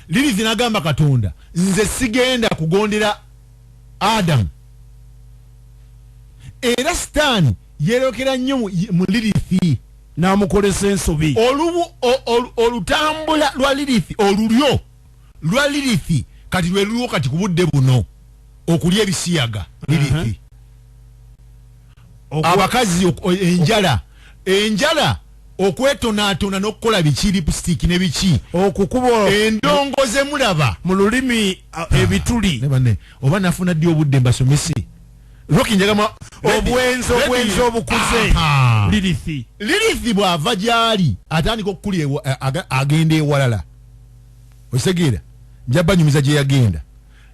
Lirithi n'agamba Katonda nze sigenda kugondera Adamu. Era Sitaani yeerokera nnyo mu Lirithi n'amukolesa ensobi. Olutambula lwa Lirithi olulyo lwa Lirithi kati lwe luliwo kati ku budde buno okulya ebisiyaga Lirithi. Abakazi enjala okwetonaatona n'okukola biki lipstick ne biki okukuba endongo ze mulaba mu lulimi ebituli oba nafuna ddi obudde mbasomese Roki njagama obwenzo obukuze Lirithi bw'ava gyali atandika okukulya agenda ewalala osegeera njabanyumiza gye yagenda.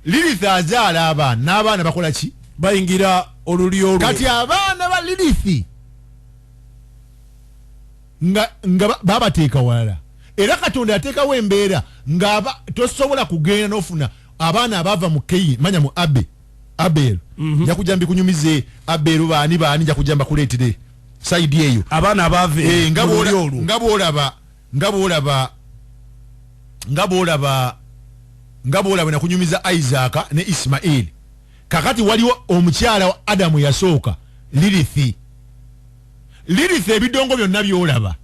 Lirithi azaala abaana n'abaana bakola ki bayingira olulyo kati abaana ba Lirithi nga babateeka walala era Katonda yateekawo embeera nga tosobola kugenda n'ofuna abaana abava mu Keyi manya mu Abel njakujja kunyumize Abel baani njakujja kuleetere side eyo abaana abave ngaboolaba nakunyumiza Isaac ne Ismail. Kakati waliwo omukyala wa Adamu yasooka Lirithi ebidongo byonna byolaba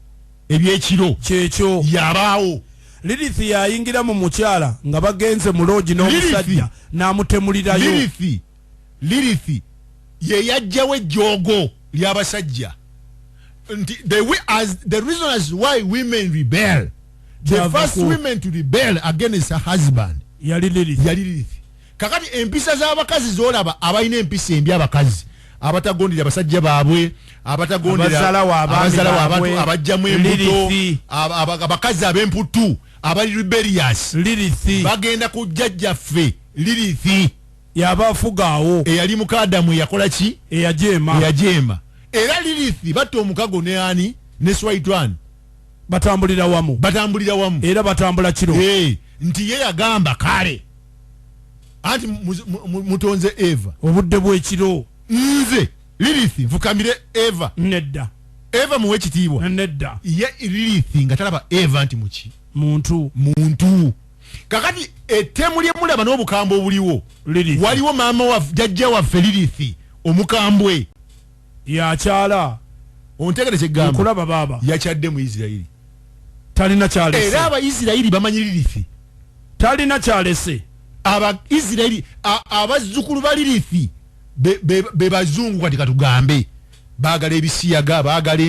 ebyekiro kyekyo yabaawo. Lirithi yayingira mu mukyala nga bagenze mu loogi n'omusajja n'amutemulirayo. Lirithi ye yajjawo ejjoogo ly'abasajja. The reason as why women rebel, the first women to rebel against her husband yali Lirithi. Kakati empisa z'abakazi zolaba abalina empisa embi abakazi abatagondera abasajja baabwe abatagondera abazala abantu abajjamu embuto abakazi ab'emputu abali rebellious Lirithi bagenda ku jjajjaffe Lirithi yabafugaawo eyali muka Adamu yakola ki eyajeema era Lirithi batta omukago ne ani ne Swaitwan batambulira wamu era batambula kiro nti ye yagamba kale anti mutonze Eva obudde bw'ekiro nze Lirithi nfukamire Eva nedda Eva muwe ekitiibwa nedda ye Lirithi nga talaba Eva nti muki muntu kakati ettemu lye mulaba n'obukambwe obuliwo waliwo maama wa jjajja waffe Lirithi omukambwe yakyala ontegere kyegamba kulaba baba yakyadde mu Isirayiri talina kyalese era Abayisirayiri bamanyi Lirithi talina kyalese Abayisirayiri abazzukulu ba Lirithi be bazungu kati katugambe baagala ebisiyaga baagala